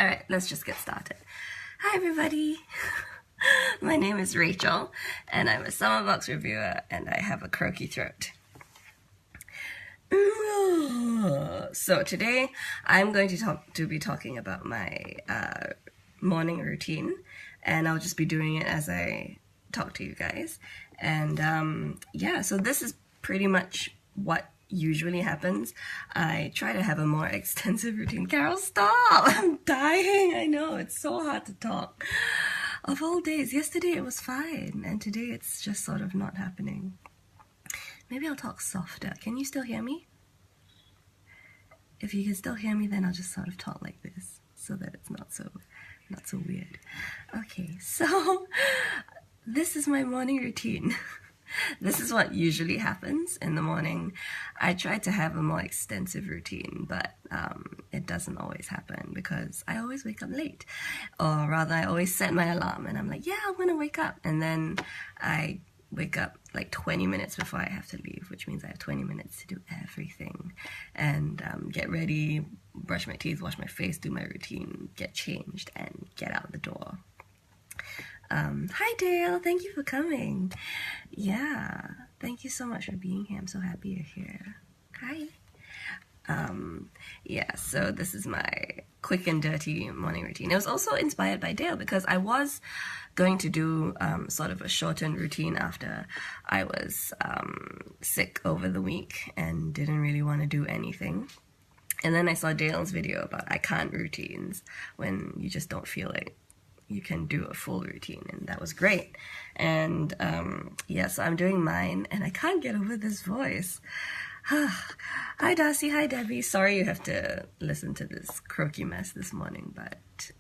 Alright, let's just get started. Hi everybody! My name is Rachel, and I'm a summer box reviewer, and I have a croaky throat. So today, I'm going to be talking about my morning routine, and I'll just be doing it as I talk to you guys. And yeah, so this is pretty much what usually happens. I try to have a more extensive routine. Carol, stop! I'm dying! I know, it's so hard to talk. Of all days, yesterday it was fine, and today it's just sort of not happening. Maybe I'll talk softer. Can you still hear me? If you can still hear me, then I'll just sort of talk like this, so that it's not so weird. Okay, so this is my morning routine. This is what usually happens in the morning. I try to have a more extensive routine, but it doesn't always happen because I always wake up late. Or rather, I always set my alarm and I'm like, yeah, I'm gonna wake up. And then I wake up like 20 minutes before I have to leave, which means I have 20 minutes to do everything. And get ready, brush my teeth, wash my face, do my routine, get changed, and get out the door. Hi Dale, thank you for coming. Yeah, thank you so much for being here. I'm so happy you're here. Hi. Yeah, so this is my quick and dirty morning routine. It was also inspired by Dale because I was going to do sort of a shortened routine after I was sick over the week and didn't really want to do anything. And then I saw Dale's video about I can't routines when you just don't feel like you can do a full routine, and that was great. And yeah, so I'm doing mine, and I can't get over this voice. Hi Darcy, hi Debbie. Sorry you have to listen to this croaky mess this morning, but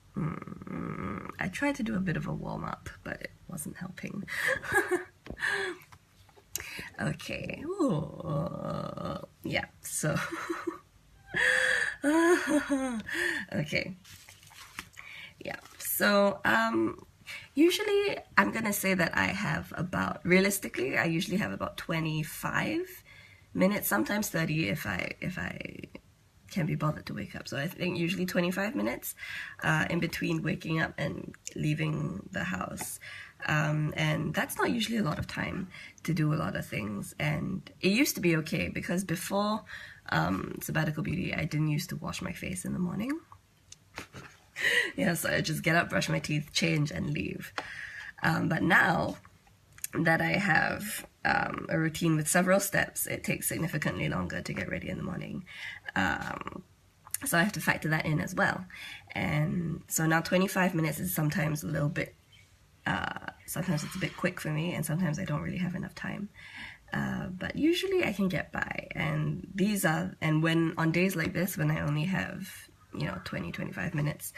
I tried to do a bit of a warm-up, but it wasn't helping. Okay, ooh. Yeah, so okay. Yeah, so usually I'm gonna say that I have about, realistically, I usually have about 25 minutes, sometimes 30 if I can be bothered to wake up. So I think usually 25 minutes in between waking up and leaving the house. And that's not usually a lot of time to do a lot of things. And it used to be okay because before Sabbatical Beauty, I didn't used to wash my face in the morning. Yeah, so I just get up, brush my teeth, change, and leave. But now that I have a routine with several steps, it takes significantly longer to get ready in the morning. So I have to factor that in as well. And so now 25 minutes is sometimes a little bit, sometimes it's a bit quick for me, and sometimes I don't really have enough time. But usually I can get by. And when on days like this, when I only have 20-25 minutes,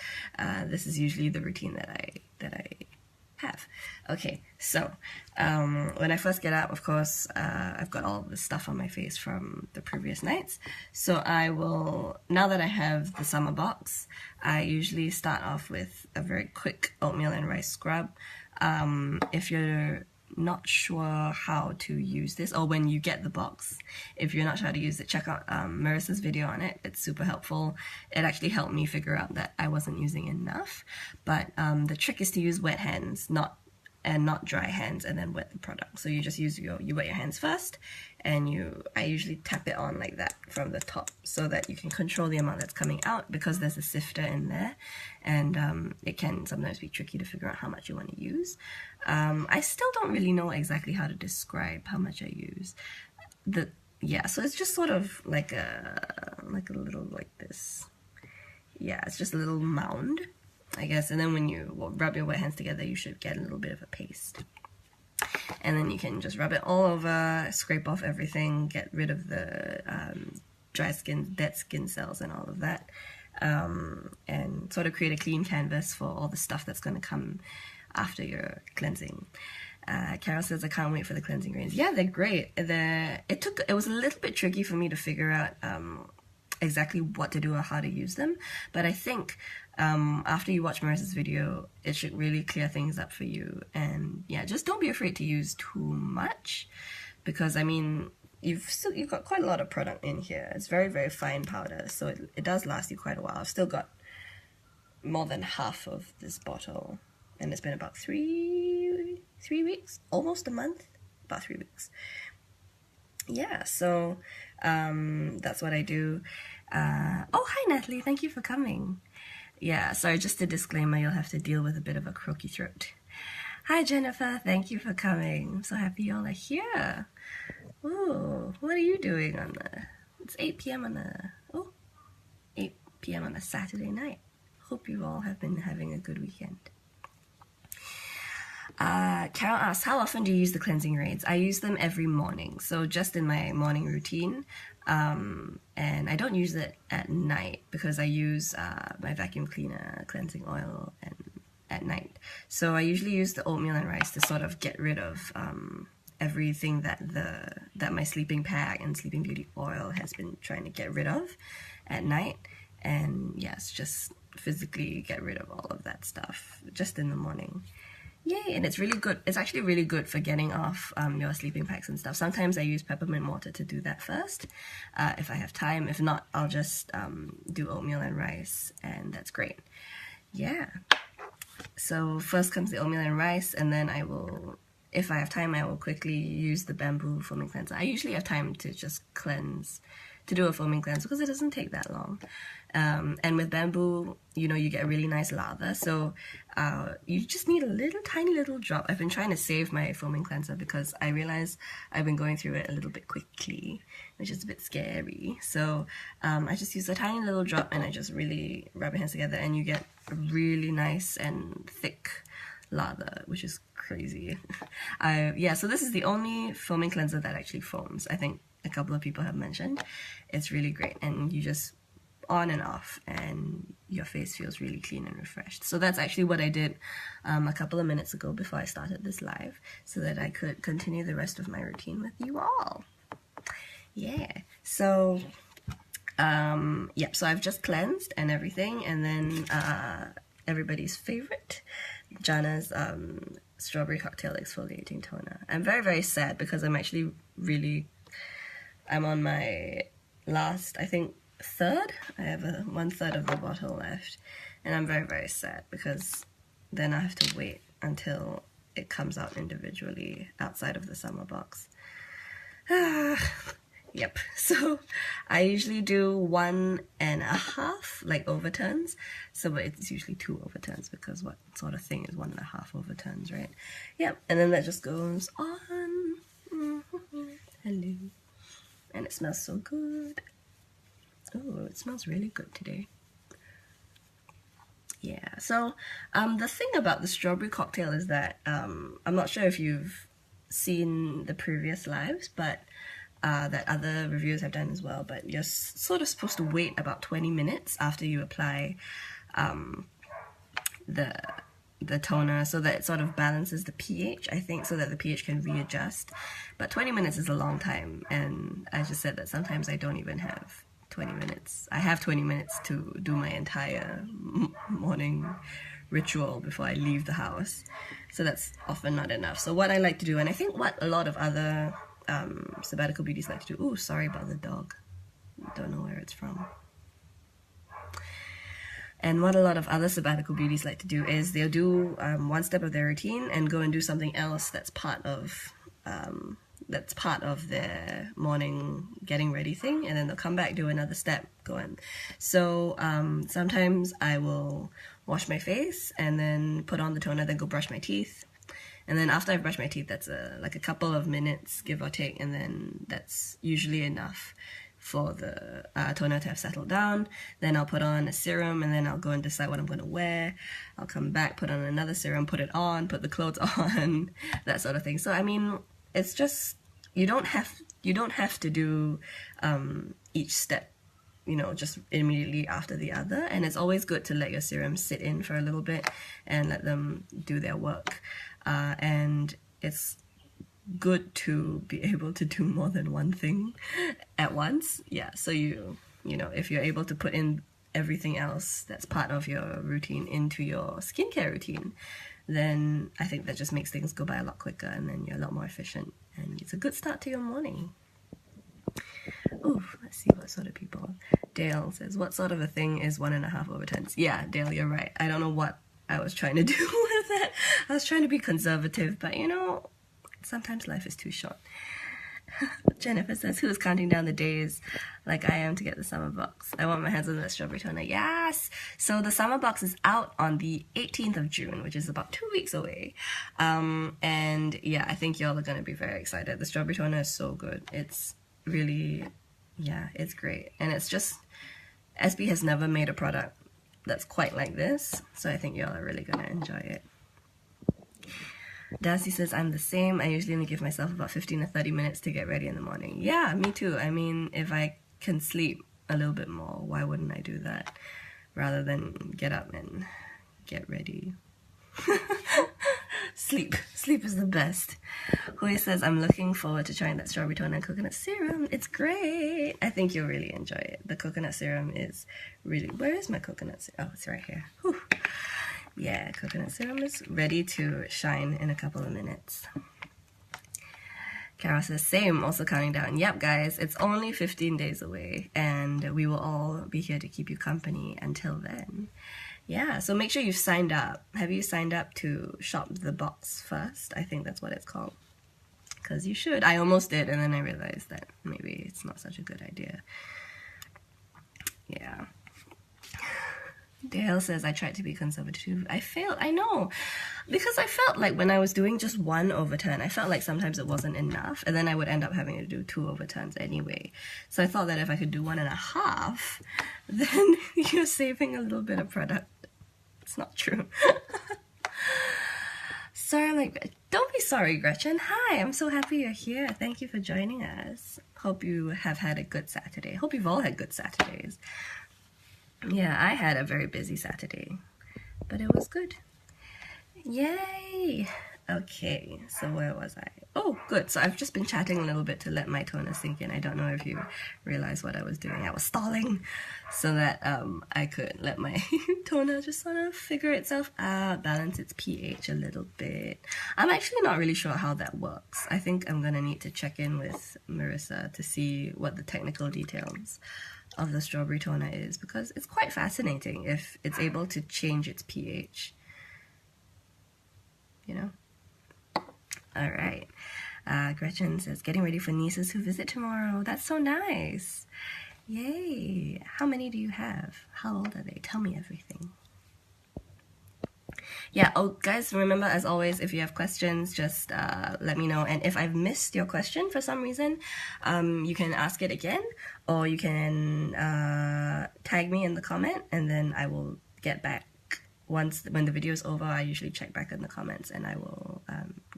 this is usually the routine that I have. Okay, so when I first get up, of course, I've got all the stuff on my face from the previous nights. So I will, now that I have the summer box, I usually start off with a very quick oatmeal and rice scrub. If you're not sure how to use this, or when you get the box, if you're not sure how to use it, check out Marissa's video on it. It's super helpful. It actually helped me figure out that I wasn't using enough. But the trick is to use wet hands, not dry hands, and then wet the product. So you just use you wet your hands first, and I usually tap it on like that from the top so that you can control the amount that's coming out, because there's a sifter in there, and it can sometimes be tricky to figure out how much you want to use. I still don't really know exactly how to describe how much I use. Yeah, so it's just sort of like a little like this. Yeah, it's just a little mound, I guess, and then when you rub your wet hands together, you should get a little bit of a paste. And then you can just rub it all over, scrape off everything, get rid of the dry skin, dead skin cells and all of that, and sort of create a clean canvas for all the stuff that's going to come after your cleansing. Carol says, I can't wait for the cleansing rains. Yeah, they're great. It was a little bit tricky for me to figure out exactly what to do or how to use them, but I think after you watch Marissa's video, it should really clear things up for you. And yeah, just don't be afraid to use too much, because I mean, you've got quite a lot of product in here. It's very, very fine powder, so it does last you quite a while. I've still got more than half of this bottle, and it's been about three weeks, almost a month, about 3 weeks. Yeah, so that's what I do. Oh, hi Natalie, thank you for coming. Yeah, sorry, just a disclaimer, you'll have to deal with a bit of a croaky throat. Hi Jennifer, thank you for coming. I'm so happy y'all are here. Oh, what are you doing on it's 8 p.m. on 8 p.m. on a Saturday night. Hope you all have been having a good weekend. Carol asks, how often do you use the cleansing raids? I use them every morning, so just in my morning routine. And I don't use it at night because I use my vacuum cleaner cleansing oil at night. So I usually use the oatmeal and rice to sort of get rid of everything that my sleeping pack and sleeping beauty oil has been trying to get rid of at night. And yes, just physically get rid of all of that stuff just in the morning. Yay, and it's really good. It's actually really good for getting off your sleeping packs and stuff. Sometimes I use peppermint water to do that first, if I have time. If not, I'll just do oatmeal and rice, and that's great. Yeah. So first comes the oatmeal and rice, and then I will, if I have time, I will quickly use the bamboo foaming cleanser. I usually have time to just cleanse, to do a foaming cleanser because it doesn't take that long. And with bamboo, you know, you get a really nice lather, so you just need a little tiny little drop. I've been trying to save my foaming cleanser because I realize I've been going through it a little bit quickly, which is a bit scary. So I just use a tiny little drop and I just really rub my hands together, and you get a really nice and thick lather, which is crazy. Yeah, so this is the only foaming cleanser that actually foams. I think a couple of people have mentioned. It's really great, and you just on and off, and your face feels really clean and refreshed. So that's actually what I did a couple of minutes ago before I started this live, so that I could continue the rest of my routine with you all. Yeah, so so I've just cleansed and everything, and then everybody's favorite, Janah's strawberry cocktail exfoliating toner. I'm very, very sad because I'm actually I'm on my last, I think, third. I have 1/3 of the bottle left, and I'm very, very sad because then I have to wait until it comes out individually outside of the summer box. Yep, so I usually do 1.5 like overturns, so it's usually 2 overturns because what sort of thing is 1.5 overturns, right? Yep, and then that just goes on. Hello. And it smells so good. Oh, it smells really good today. Yeah, so the thing about the strawberry cocktail is that I'm not sure if you've seen the previous lives, but that other reviewers have done as well, but you're sort of supposed to wait about 20 minutes after you apply the toner, so that it sort of balances the pH, I think, so that the pH can readjust. But 20 minutes is a long time, and I just said that sometimes I don't even have 20 minutes. I have 20 minutes to do my entire morning ritual before I leave the house, so that's often not enough. So what I like to do, and I think what a lot of other sabbatical beauties like to do, ooh, sorry about the dog, don't know where it's from. And what a lot of other sabbatical beauties like to do is they'll do one step of their routine and go and do something else that's part of their morning getting ready thing, and then they'll come back, do another step, go in. So sometimes I will wash my face and then put on the toner, then go brush my teeth. And then after I've brushed my teeth, that's like a couple of minutes, give or take, and then that's usually enough for the toner to have settled down. Then I'll put on a serum, and then I'll go and decide what I'm going to wear. I'll come back, put on another serum, put it on, put the clothes on, that sort of thing. So I mean, it's just, you don't have to do each step, you know, just immediately after the other. And it's always good to let your serums sit in for a little bit and let them do their work. And it's good to be able to do more than one thing at once. Yeah, so you know, if you're able to put in everything else that's part of your routine into your skincare routine, then I think that just makes things go by a lot quicker, and then you're a lot more efficient, and it's a good start to your morning. Ooh, let's see what sort of people. Dale says, what sort of a thing is 1.5 over 10? Yeah, Dale, you're right. I don't know what I was trying to do with that. I was trying to be conservative, but you know, sometimes life is too short. Jennifer says, who's counting down the days like I am to get the summer box? I want my hands on that strawberry toner. Yes! So the summer box is out on the 18th of June, which is about 2 weeks away. And yeah, I think y'all are going to be very excited. The strawberry toner is so good. It's really, yeah, it's great. And it's just, SB has never made a product that's quite like this. So I think y'all are really going to enjoy it. Darcy says, I'm the same. I usually only give myself about 15 or 30 minutes to get ready in the morning. Yeah, me too. I mean, if I can sleep a little bit more, why wouldn't I do that? Rather than get up and get ready. Sleep. Sleep is the best. Hui says, I'm looking forward to trying that strawberry toner and coconut serum. It's great. I think you'll really enjoy it. The coconut serum is really... Where is my coconut serum? Oh, it's right here. Whew. Yeah, coconut serum is ready to shine in a couple of minutes. Carol says, same, also counting down. Yep, guys, it's only 15 days away, and we will all be here to keep you company until then. Yeah, so make sure you've signed up. Have you signed up to shop the box first? I think that's what it's called. Because you should. I almost did, and then I realized that maybe it's not such a good idea. Yeah. Dale says, I tried to be conservative. I failed. I know. Because I felt like when I was doing just 1 over 10, I felt like sometimes it wasn't enough. And then I would end up having to do 2 over 10s anyway. So I thought that if I could do 1.5, then you're saving a little bit of product. It's not true. Sorry, like, don't be sorry, Gretchen. Hi, I'm so happy you're here. Thank you for joining us. Hope you have had a good Saturday. Hope you've all had good Saturdays. Yeah, I had a very busy Saturday, but it was good. Yay! Okay, so where was I? Oh, good. So I've just been chatting a little bit to let my toner sink in. I don't know if you realize what I was doing. I was stalling so that I could let my toner just sort of figure itself out, balance its pH a little bit. I'm actually not really sure how that works. I think I'm going to need to check in with Marissa to see what the technical details of the strawberry toner is, because it's quite fascinating if it's able to change its pH, you know. All right. Gretchen says, getting ready for nieces who visit tomorrow. That's so nice. Yay. How many do you have? How old are they? Tell me everything. Yeah, oh guys, remember, as always, if you have questions, just let me know. And if I've missed your question for some reason, you can ask it again, or you can tag me in the comment, and then I will get back. When the video is over, I usually check back in the comments, and I will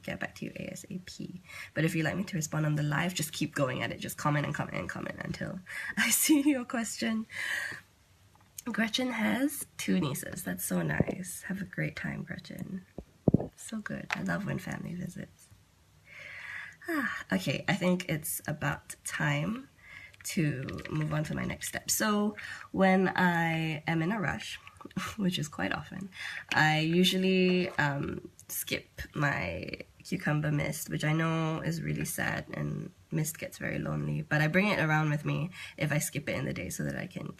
get back to you ASAP. But if you'd like me to respond on the live, just keep going at it. Just comment and comment and comment until I see your question. Gretchen has 2 nieces. That's so nice. Have a great time, Gretchen. So good. I love when family visits. Okay, I think it's about time to move on to my next step. So when I am in a rush, which is quite often, I usually skip my cucumber mist, which I know is really sad, and mist gets very lonely, but I bring it around with me if I skip it in the day so that I can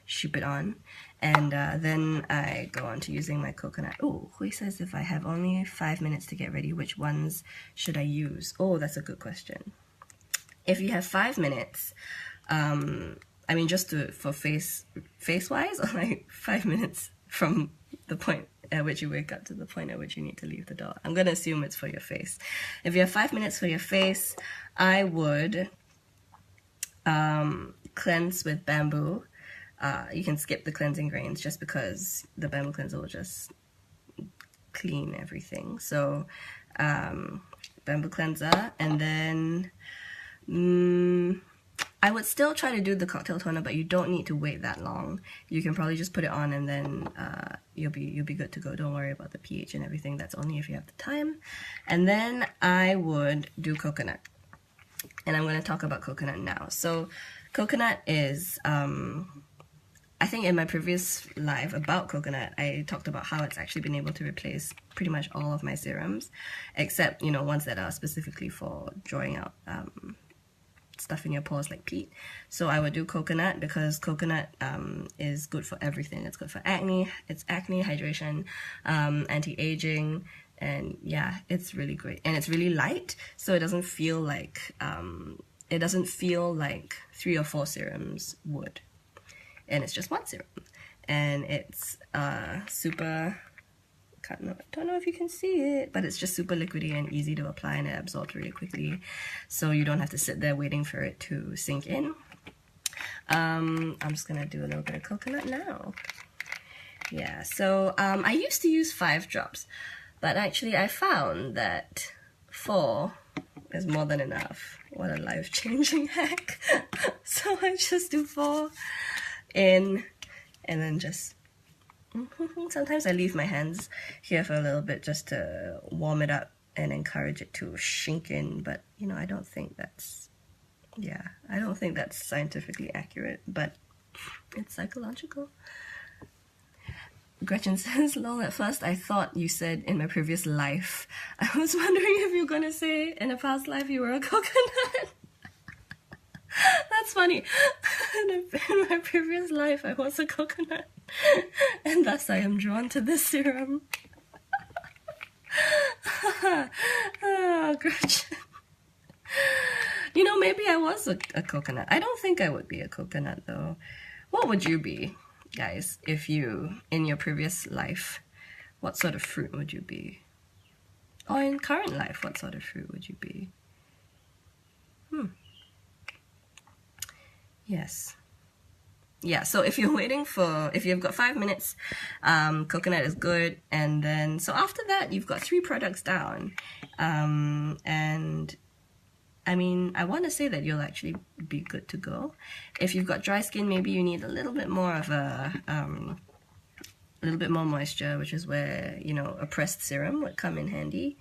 shoop it on. And then I go on to using my coconut. Oh, Hui says, if I have only 5 minutes to get ready, which ones should I use? Oh, that's a good question. If you have 5 minutes, I mean, just for face-wise, or like 5 minutes from the point at which you wake up to the point at which you need to leave the door. I'm going to assume it's for your face. If you have 5 minutes for your face, I would cleanse with bamboo. You can skip the cleansing grains just because the bamboo cleanser will just clean everything. So bamboo cleanser, and then I would still try to do the cocktail toner, but you don't need to wait that long. You can probably just put it on, and then you'll be good to go. Don't worry about the pH and everything. That's only if you have the time. And then I would do coconut, and I'm going to talk about coconut now. So coconut is I think in my previous live about coconut, I talked about how it's actually been able to replace pretty much all of my serums, except, you know, ones that are specifically for drawing out stuff in your pores like peat. So I would do coconut because coconut is good for everything. It's good for acne. It's acne, hydration, anti-aging, and yeah, it's really great. And it's really light, so it doesn't feel like 3 or 4 serums would. And it's just one serum, and it's super. Don't know if you can see it, but it's just super liquidy and easy to apply, and it absorbs really quickly, so you don't have to sit there waiting for it to sink in. I'm just gonna do a little bit of coconut now. Yeah, so I used to use 5 drops, but actually I found that 4 is more than enough. What a life-changing hack. So I just do 4 in, and then just sometimes I leave my hands here for a little bit just to warm it up and encourage it to sink in, but you know, I don't think that's scientifically accurate, but it's psychological. Gretchen says, lol, at first I thought you said in my previous life. I was wondering if you were gonna say in a past life you were a coconut. That's funny. In my previous life I was a coconut, and thus I am drawn to this serum. Oh, Gretchen. You know, maybe I was a coconut. I don't think I would be a coconut though. What would you be, guys, if you, in your previous life, what sort of fruit would you be? Or in current life, what sort of fruit would you be? Yes. Yeah, so if you're waiting for, if you've got 5 minutes, coconut is good. And then, so after that, you've got 3 products down. And I mean, I want to say that you'll actually be good to go. If you've got dry skin, maybe you need a little bit more of a little bit more moisture, which is where, you know, a pressed serum would come in handy,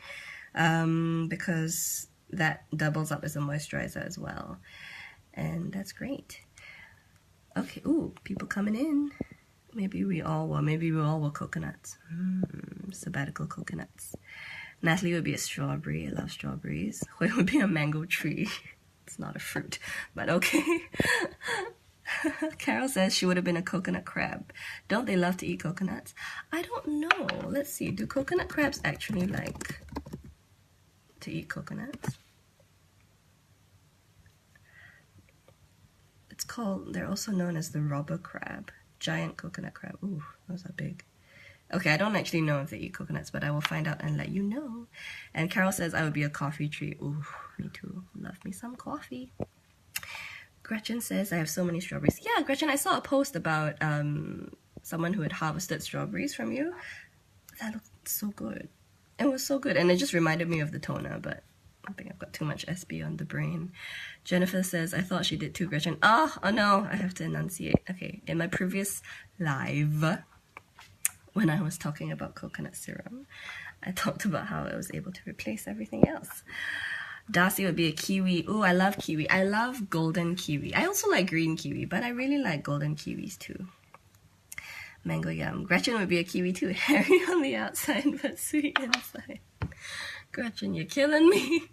because that doubles up as a moisturizer as well. And that's great. Okay, ooh, people coming in. Maybe we all were coconuts. Sabbatical coconuts. Natalie would be a strawberry. I love strawberries. Hui would be a mango tree. It's not a fruit, but okay. Carol says she would have been a coconut crab. Don't they love to eat coconuts? I don't know. Let's see. Do coconut crabs actually like to eat coconuts? It's called, they're also known as the robber crab. Giant coconut crab. Ooh, those are big. Okay, I don't actually know if they eat coconuts, but I will find out and let you know. And Carol says I would be a coffee tree. Ooh, me too. Love me some coffee. Gretchen says I have so many strawberries. Yeah, Gretchen, I saw a post about someone who had harvested strawberries from you. That looked so good. It was so good. And it just reminded me of the toner, but I think I've got too much SB on the brain. Jennifer says, I thought she did too, Gretchen. Oh no, I have to enunciate. Okay, in my previous live, when I was talking about coconut serum, I talked about how I was able to replace everything else. Darcy would be a kiwi. Ooh, I love kiwi. I love golden kiwi. I also like green kiwi, but I really like golden kiwis too. Mango yum. Gretchen would be a kiwi too. Hairy on the outside, but sweet inside. Gretchen, you're killing me.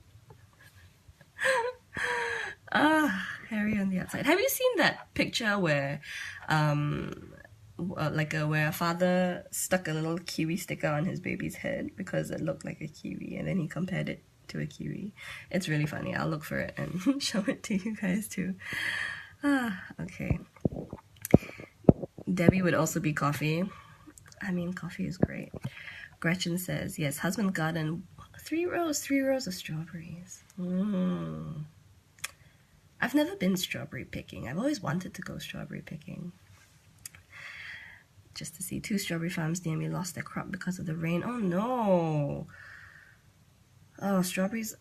Hairy on the outside. Have you seen that picture where where a father stuck a little kiwi sticker on his baby's head because it looked like a kiwi, and then he compared it to a kiwi? It's really funny. I'll look for it and show it to you guys too. Okay. Debbie would also be coffee. I mean, coffee is great. Gretchen says, yes, husband garden, 3 rows of strawberries. I've never been strawberry picking. I've always wanted to go strawberry picking. Just to see 2 strawberry farms near me lost their crop because of the rain. Oh no. Oh, strawberries.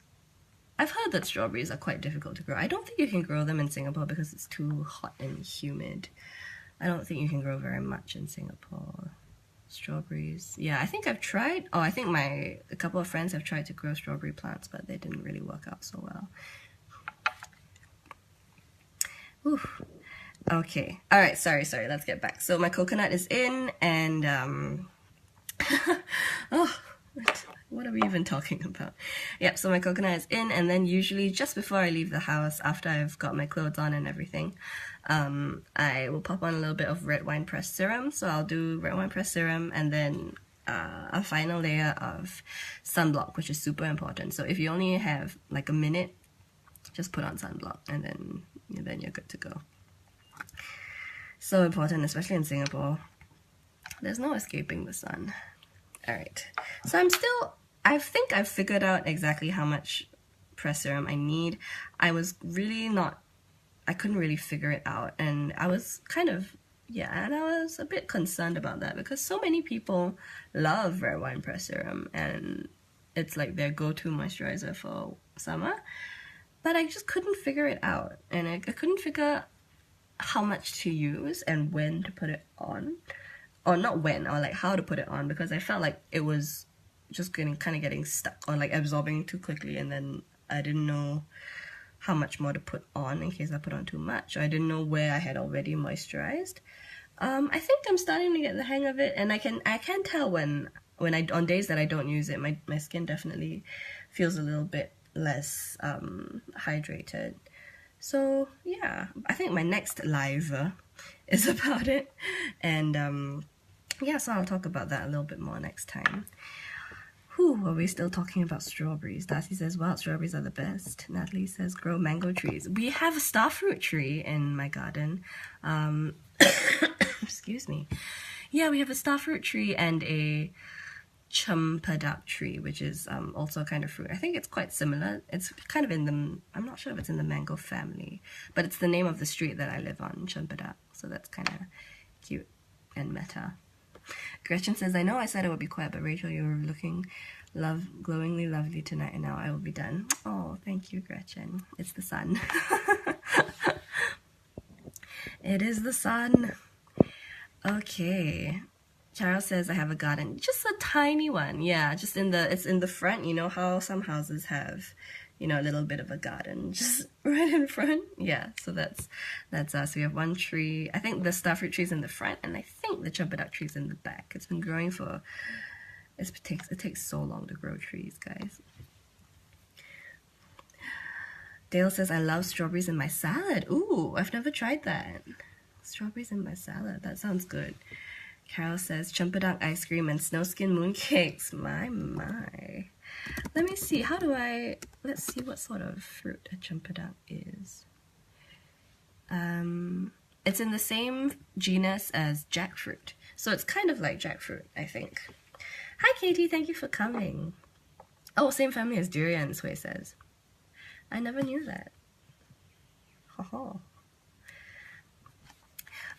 I've heard that strawberries are quite difficult to grow. I don't think you can grow them in Singapore because it's too hot and humid. I don't think you can grow very much in Singapore. Strawberries. Yeah, I think I've tried. Oh, I think a couple of friends have tried to grow strawberry plants, but they didn't really work out so well. Oof. Okay. All right. Sorry. Let's get back. So my coconut is in, and oh, what what are we even talking about? Yep, so my coconut is in, and then usually just before I leave the house, after I've got my clothes on and everything, I will pop on a little bit of red wine pressed serum. So I'll do red wine pressed serum and then a final layer of sunblock, which is super important. So if you only have like a minute, just put on sunblock and then you're good to go. So important, especially in Singapore. There's no escaping the sun. Alright, so I think I've figured out exactly how much pressed serum I need. I couldn't really figure it out, and I was and I was a bit concerned about that because so many people love red wine pressed serum and it's like their go-to moisturizer for summer, but I just couldn't figure it out, and I couldn't figure how much to use and when to put it on. Or not when, or like how to put it on, because I felt like it was just getting stuck or like absorbing too quickly, and then I didn't know how much more to put on in case I put on too much, or I didn't know where I had already moisturized. I think I'm starting to get the hang of it, and I can tell when on days that I don't use it, my skin definitely feels a little bit less hydrated. So yeah, I think my next live is about it, and yeah, so I'll talk about that a little bit more next time. Whew, are we still talking about strawberries? Darcy says, wild strawberries are the best. Natalie says, grow mango trees. We have a starfruit tree in my garden. Excuse me. Yeah, we have a starfruit tree and a champadak tree, which is also a kind of fruit. I think it's quite similar. It's kind of I'm not sure if it's in the mango family, but it's the name of the street that I live on, Champadak. So that's kind of cute and meta. Gretchen says, I know I said it would be quiet, but Rachel, you were looking glowingly lovely tonight, and now I will be done. Oh, thank you, Gretchen. It's the sun. It is the sun. Okay. Charles says, I have a garden. Just a tiny one. Yeah, just it's in the front. You know how some houses have, a little bit of a garden just right in front? Yeah, so that's us. We have one tree. I think the starfruit tree's in the front, and I think the champadak tree's in the back. It's been growing it takes so long to grow trees, guys. Dale says, I love strawberries in my salad. Ooh, I've never tried that. Strawberries in my salad. That sounds good. Carol says, champadak ice cream and snowskin mooncakes. My. Let me see, let's see what sort of fruit a champadak is. It's in the same genus as jackfruit. So it's kind of like jackfruit, I think. Hi, Katie, thank you for coming. Oh, same family as durian, Sway says. I never knew that. Ho.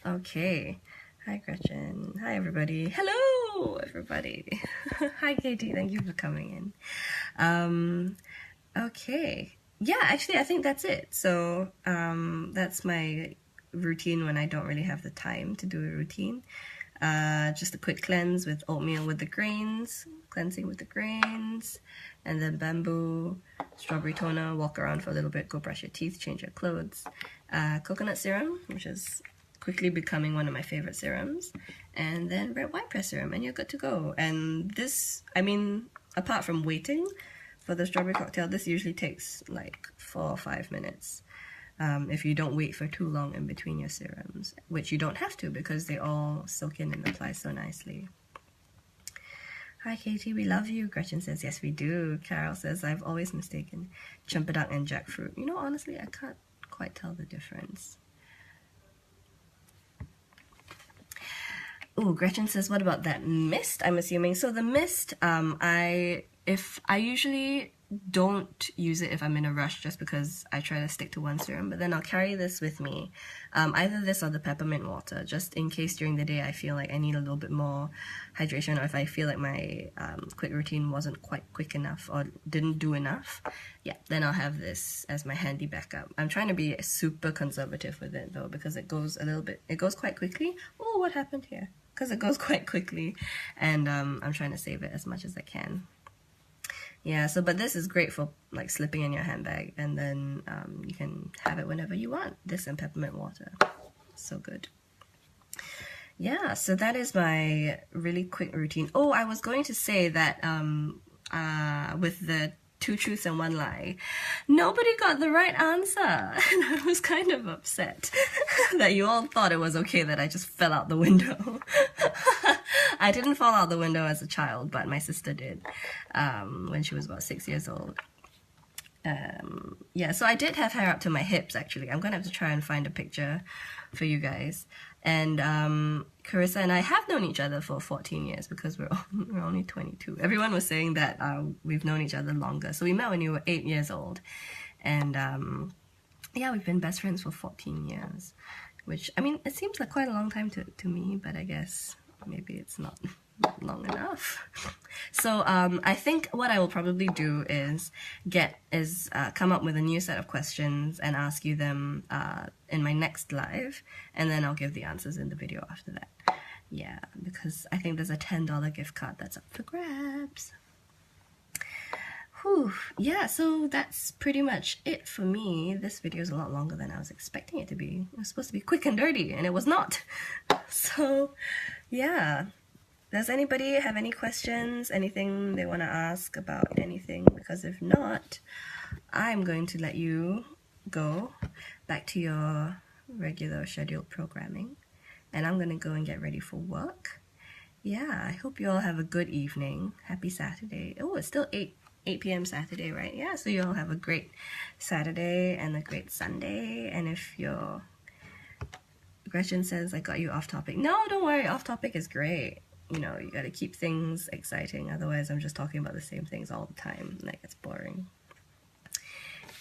Okay. Hi, Gretchen. Hi, everybody. Hello, everybody. Hi, Katie. Thank you for coming in. Okay. Yeah, actually, I think that's it. So, that's my routine when I don't really have the time to do a routine. Just a quick cleanse with oatmeal with the grains, cleansing with the grains, and then bamboo, strawberry toner, walk around for a little bit, go brush your teeth, change your clothes. Coconut serum, which is quickly becoming one of my favorite serums, and then red wine press serum, and you're good to go. And this, apart from waiting for the strawberry cocktail, this usually takes like 4 or 5 minutes if you don't wait for too long in between your serums, which you don't have to because they all soak in and apply so nicely. Hi, Katie, we love you. Gretchen says, yes, we do. Carol says, I've always mistaken champadak and jackfruit. Honestly, I can't quite tell the difference. Oh, Gretchen says, what about that mist, I'm assuming? So the mist, I usually don't use it if I'm in a rush just because I try to stick to one serum, but then I'll carry this with me. Either this or the peppermint water, just in case during the day I feel like I need a little bit more hydration, or if I feel like my quick routine wasn't quite quick enough or didn't do enough. Yeah, then I'll have this as my handy backup. I'm trying to be super conservative with it though, because it goes quite quickly. Oh, what happened here? Because it goes quite quickly, and I'm trying to save it as much as I can. Yeah, but this is great for like slipping in your handbag, and then you can have it whenever you want. This and peppermint water, so good. Yeah, so that is my really quick routine. Oh, I was going to say that with the 2 truths and 1 lie. Nobody got the right answer. And I was kind of upset that you all thought it was okay that I just fell out the window. I didn't fall out the window as a child, but my sister did when she was about 6 years old. Yeah, so I did have hair up to my hips, actually. I'm gonna have to try and find a picture for you guys. And Carissa and I have known each other for 14 years because we're only 22. Everyone was saying that we've known each other longer. So we met when you were 8 years old. And yeah, we've been best friends for 14 years. Which, I mean, it seems like quite a long time to me, but I guess maybe it's not long enough. So I think what I will probably do is come up with a new set of questions and ask you them in my next live, and then I'll give the answers in the video after that. Yeah, because I think there's a $10 gift card that's up for grabs. Whew. Yeah, so that's pretty much it for me. This video is a lot longer than I was expecting it to be. It was supposed to be quick and dirty, and it was not. So yeah. Does anybody have any questions, anything they want to ask about anything? Because if not, I'm going to let you go back to your regular scheduled programming. And I'm going to go and get ready for work. Yeah, I hope you all have a good evening. Happy Saturday. Oh, it's still 8 p.m. Saturday, right? Yeah, so you all have a great Saturday and a great Sunday. And if your Gretchen says I got you off topic. No, don't worry, off topic is great. You know, you gotta keep things exciting, otherwise I'm just talking about the same things all the time, and that gets boring.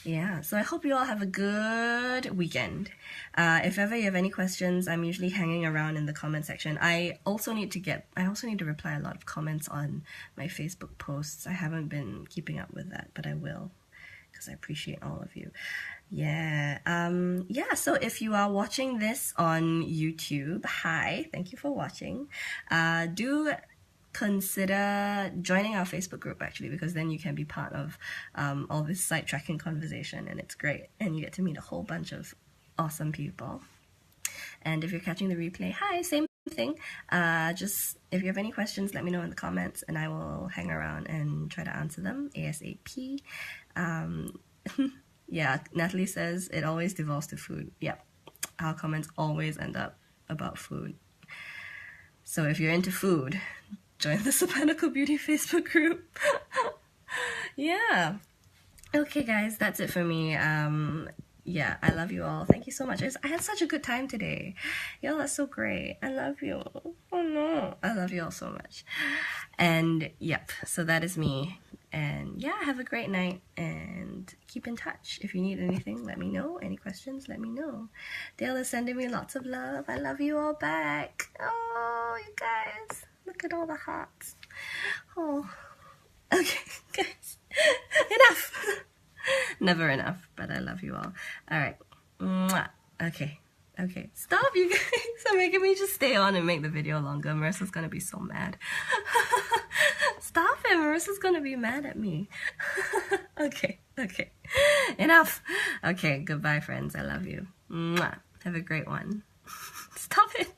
Yeah, so I hope you all have a good weekend. If ever you have any questions, I'm usually hanging around in the comment section. I also need to reply a lot of comments on my Facebook posts. I haven't been keeping up with that, but I will, because I appreciate all of you. Yeah, yeah, so if you are watching this on YouTube, hi, thank you for watching. Do consider joining our Facebook group, actually, because then you can be part of all this site tracking conversation, and it's great, and you get to meet a whole bunch of awesome people. And if you're catching the replay, hi, same thing. Just if you have any questions, let me know in the comments, and I will hang around and try to answer them ASAP. Yeah, Natalie says it always devolves to food. Yep, our comments always end up about food. So if you're into food, join the Sabbatical Beauty Facebook group. Yeah. Okay, guys, that's it for me. Yeah, I love you all. Thank you so much. I had such a good time today. Y'all are so great. I love you. Oh no, I love you all so much. And yep, so that is me. And yeah, have a great night and keep in touch. If you need anything, let me know. Any questions, let me know. Dale is sending me lots of love. I love you all back. Oh, you guys. Look at all the hearts. Oh. Okay, guys. Enough. Never enough, but I love you all. Alright. Mwah. Okay. Okay. Stop, you guys. Are making me just stay on and make the video longer. Marissa's gonna be so mad. Stop it. Marissa's gonna be mad at me. Okay. Okay. Enough. Okay. Goodbye, friends. I love you. Mwah. Have a great one. Stop it.